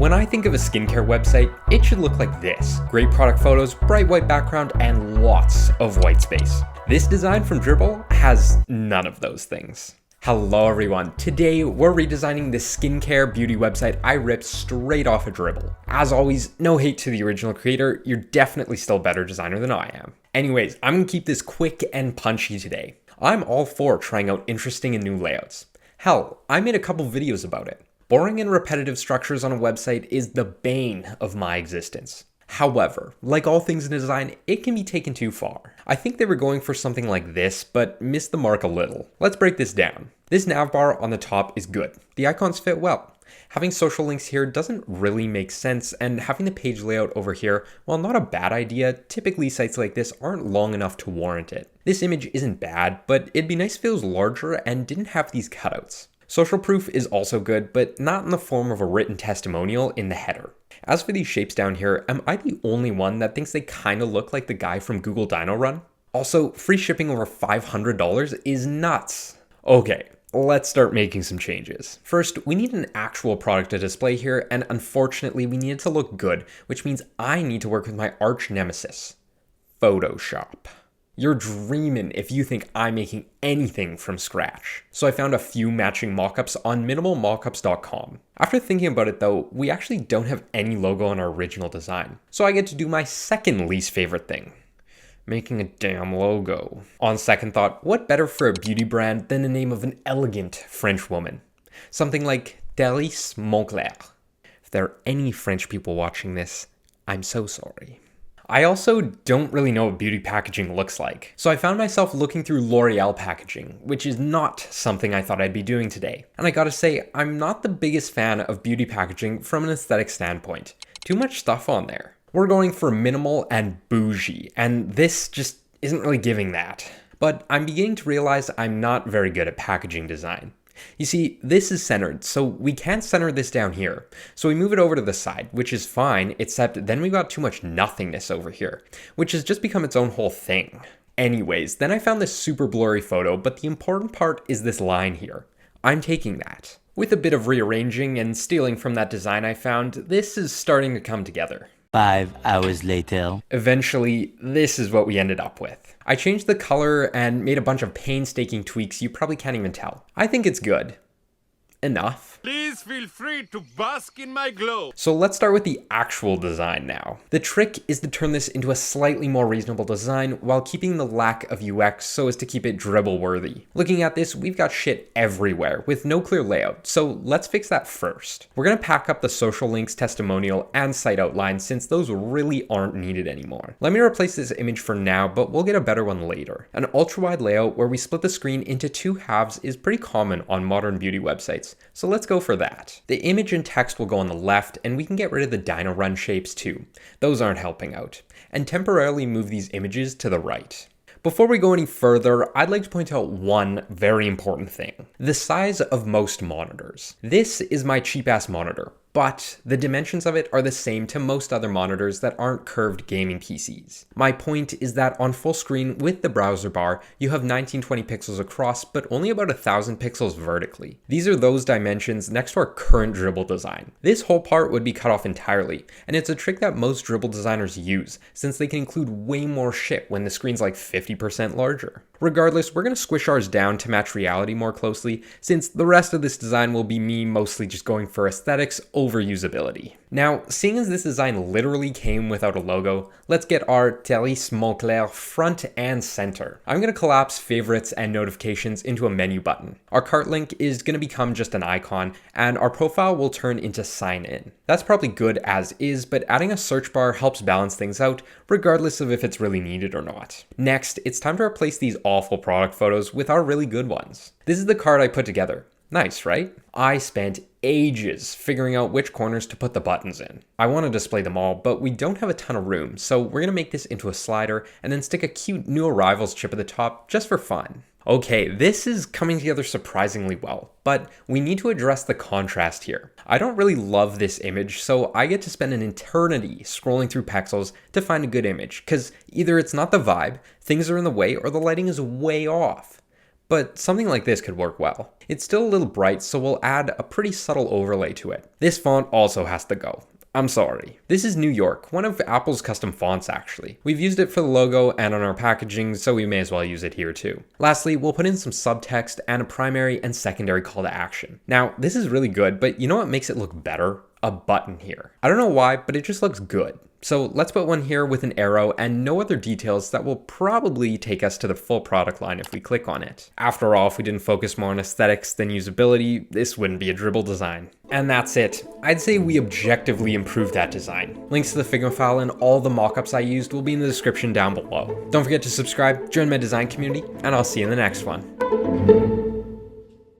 When I think of a skincare website, it should look like this. Great product photos, bright white background, and lots of white space. This design from Dribbble has none of those things. Hello everyone, today we're redesigning the skincare beauty website I ripped straight off of Dribbble. As always, no hate to the original creator, you're definitely still a better designer than I am. Anyways, I'm gonna keep this quick and punchy today. I'm all for trying out interesting and new layouts. Hell, I made a couple videos about it. Boring and repetitive structures on a website is the bane of my existence. However, like all things in design, it can be taken too far. I think they were going for something like this, but missed the mark a little. Let's break this down. This navbar on the top is good. The icons fit well. Having social links here doesn't really make sense, and having the page layout over here, while not a bad idea, typically sites like this aren't long enough to warrant it. This image isn't bad, but it'd be nice if it was larger and didn't have these cutouts. Social proof is also good, but not in the form of a written testimonial in the header. As for these shapes down here, am I the only one that thinks they kinda look like the guy from Google Dino Run? Also, free shipping over $500 is nuts. Okay, let's start making some changes. First, we need an actual product to display here, and unfortunately we need it to look good, which means I need to work with my arch nemesis, Photoshop. You're dreaming if you think I'm making anything from scratch. So I found a few matching mockups on minimalmockups.com. After thinking about it though, we actually don't have any logo on our original design. So I get to do my second least favorite thing, making a damn logo. On second thought, what better for a beauty brand than the name of an elegant French woman? Something like Délice Moncler. If there are any French people watching this, I'm so sorry. I also don't really know what beauty packaging looks like, so I found myself looking through L'Oreal packaging, which is not something I thought I'd be doing today. And I gotta say, I'm not the biggest fan of beauty packaging from an aesthetic standpoint. Too much stuff on there. We're going for minimal and bougie, and this just isn't really giving that. But I'm beginning to realize I'm not very good at packaging design. You see, this is centered, so we can't center this down here. So we move it over to the side, which is fine, except then we got too much nothingness over here, which has just become its own whole thing. Anyways, then I found this super blurry photo, but the important part is this line here. I'm taking that. With a bit of rearranging and stealing from that design I found, this is starting to come together. 5 hours later. Eventually, this is what we ended up with. I changed the color and made a bunch of painstaking tweaks you probably can't even tell. I think it's good. Enough. Please feel free to bask in my glow. So let's start with the actual design now. The trick is to turn this into a slightly more reasonable design while keeping the lack of UX so as to keep it Dribbble worthy. Looking at this, we've got shit everywhere with no clear layout, so let's fix that first. We're gonna pack up the social links, testimonial, and site outline since those really aren't needed anymore. Let me replace this image for now, but we'll get a better one later. An ultra-wide layout where we split the screen into two halves is pretty common on modern beauty websites, so let's go for that. The image and text will go on the left, and we can get rid of the Dino Run shapes too. Those aren't helping out. And temporarily move these images to the right. Before we go any further, I'd like to point out one very important thing. The size of most monitors. This is my cheap-ass monitor, but the dimensions of it are the same to most other monitors that aren't curved gaming PCs. My point is that on full screen with the browser bar, you have 1920 pixels across, but only about 1000 pixels vertically. These are those dimensions next to our current Dribbble design. This whole part would be cut off entirely, and it's a trick that most Dribbble designers use, since they can include way more shit when the screen's like 50% larger. Regardless, we're gonna squish ours down to match reality more closely, since the rest of this design will be me mostly just going for aesthetics over usability. Now, seeing as this design literally came without a logo, let's get our Délice Moncler front and center. I'm gonna collapse favorites and notifications into a menu button. Our cart link is gonna become just an icon, and our profile will turn into sign in. That's probably good as is, but adding a search bar helps balance things out, regardless of if it's really needed or not. Next, it's time to replace these awful product photos with our really good ones. This is the card I put together. Nice, right? I spent ages figuring out which corners to put the buttons in. I want to display them all, but we don't have a ton of room, so we're going to make this into a slider and then stick a cute new arrivals chip at the top just for fun. Okay, this is coming together surprisingly well, but we need to address the contrast here. I don't really love this image, so I get to spend an eternity scrolling through pixels to find a good image, because either it's not the vibe, things are in the way, or the lighting is way off. but something like this could work well. It's still a little bright, so we'll add a pretty subtle overlay to it. This font also has to go. I'm sorry. This is New York, one of Apple's custom fonts actually. We've used it for the logo and on our packaging, so we may as well use it here too. Lastly, we'll put in some subtext and a primary and secondary call to action. Now, this is really good, but you know what makes it look better? A button here. I don't know why, but it just looks good. So let's put one here with an arrow and no other details that will probably take us to the full product line if we click on it. After all, if we didn't focus more on aesthetics than usability, this wouldn't be a Dribbble design. And that's it. I'd say we objectively improved that design. Links to the Figma file and all the mockups I used will be in the description down below. Don't forget to subscribe, join my design community, and I'll see you in the next one.